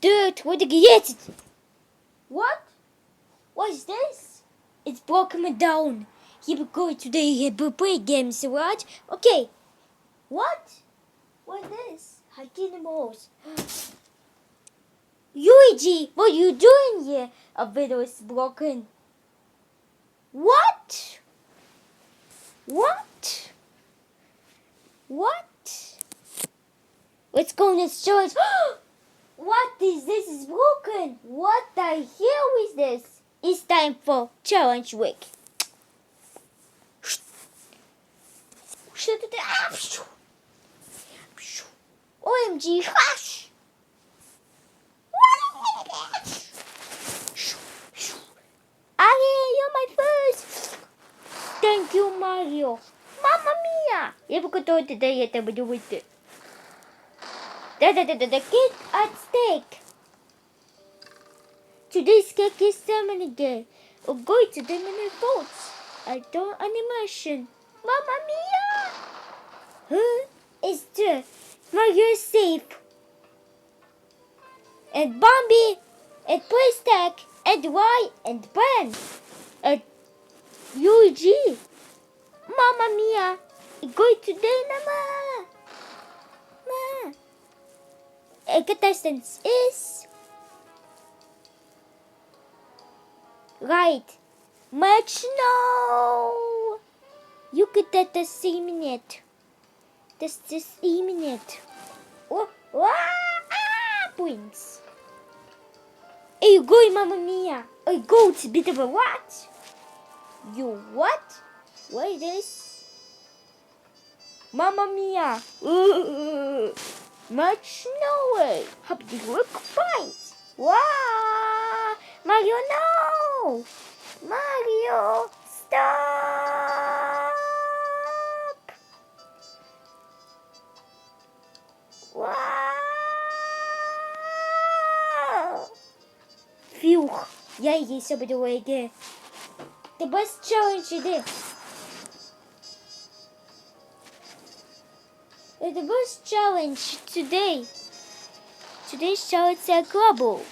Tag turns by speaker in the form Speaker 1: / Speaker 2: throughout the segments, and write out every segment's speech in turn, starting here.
Speaker 1: Dirt, where'd you get it? What? What is this? It's broken me down. Here we go today. Here we play games, right? Okay. What? What is this? Animals. Luigi, what are you doing here? A video is broken. What? What? What? Let's go in the storage. What is this? Is broken. What the hell is this? It's time for challenge week. Shut it up. OMG, hush. You're my first. Thank you, Mario. Mamma mia. Look at all today at the with it. The cake at stake. Today's cake is ceremony day. We're going to the many votes. I don't animation. Mamma mia. Huh? It's true. Mario is safe. And Bambi. And Playstack. And Y. And Ben. And Luigi. Mamma mia. We're going to Dynama. Ma. A contestant is right. Much no. You could get the same minute. This minute. Oh, points. Are you going, Mamma mia? A goat, bit of a what? You what? What is this? Mamma mia. Much no way. How did you look fine? Wow! Mario, no! Mario, stop! Wow! Phew! Yay, somebody way there. The best challenge today. The best challenge today. Today's challenge is global.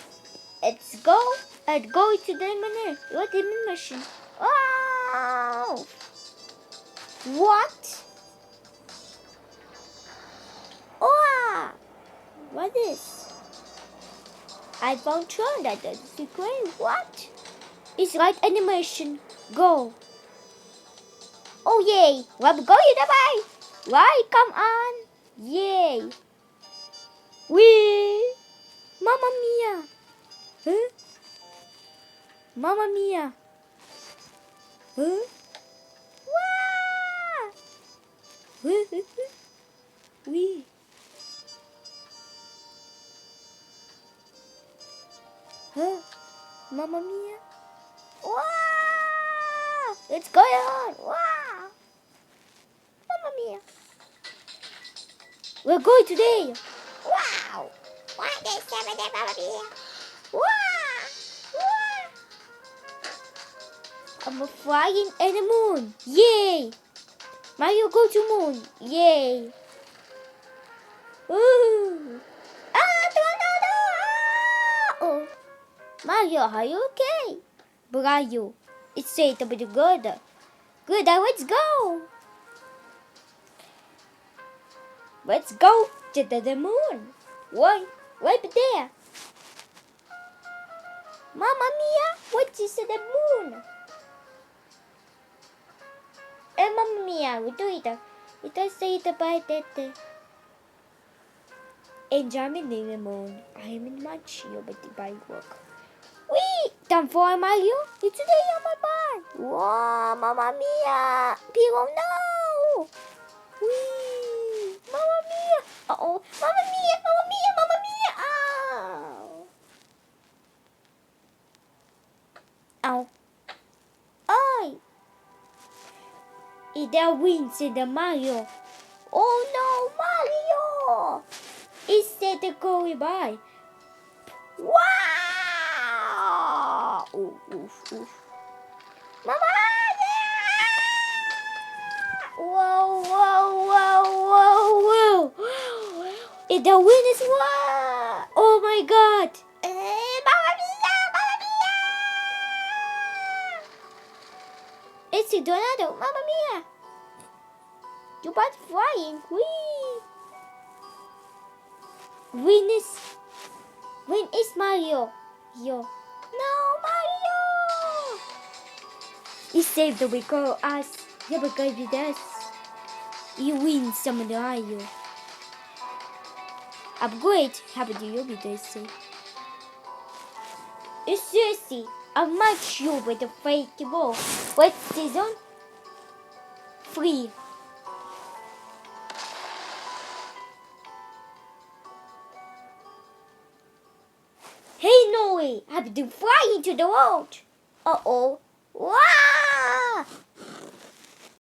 Speaker 1: Let's go and go to the menu. What the mission? Wow! What? Wow! What is? I found that that's great. What? It's right animation. Go. Oh yay! Let's go, you bye. Right, come on. Yay. Wee. Mamma mia. Huh? Mamma mia. Huh? Wow. Wee. Huh? Mamma mia. Wow. What's going on? Wow. Mamma mia. We're going today. Wow. What is happening, Mamma mia? Wow. Wow. I'm flying in the moon. Yay. Mario go to moon. Yay. Ooh. Oh. Mario, are you okay? Mario, it's safe to be good. Good, let's go. Let's go to the moon. Why? Right there. Mamma mia, what is the moon? Mamma mia, we do it. It does say it about that. And I'm in the moon. I'm in my chill, but the bike work. Wee! Time for Mario. It's today on my barn. Wow, Mamma mia. People, no. Wee! Mamma mia! Uh-oh! Mamma mia! Mamma mia! Mamma mia! Ow! Ow! It wins in the Mario. Oh no, Mario! It said to go by. Wow! Oof, oof, oof. Mama! Whoa, whoa, whoa, whoa, whoa! The win is what? Oh my my God! Mamma mia! Mamma mia! It's a tornado! Mamma mia! Your body's flying! Whee! When is Mario? Yo. No, Mario! He saved the week for us. Yeah, because with us. You win some of the Mario. Upgrade. Happy to you be this. It's seriously. I'm not sure with the fake ball. What season? 3. Hey Noe, have to fly into the world. Uh-oh. Wow!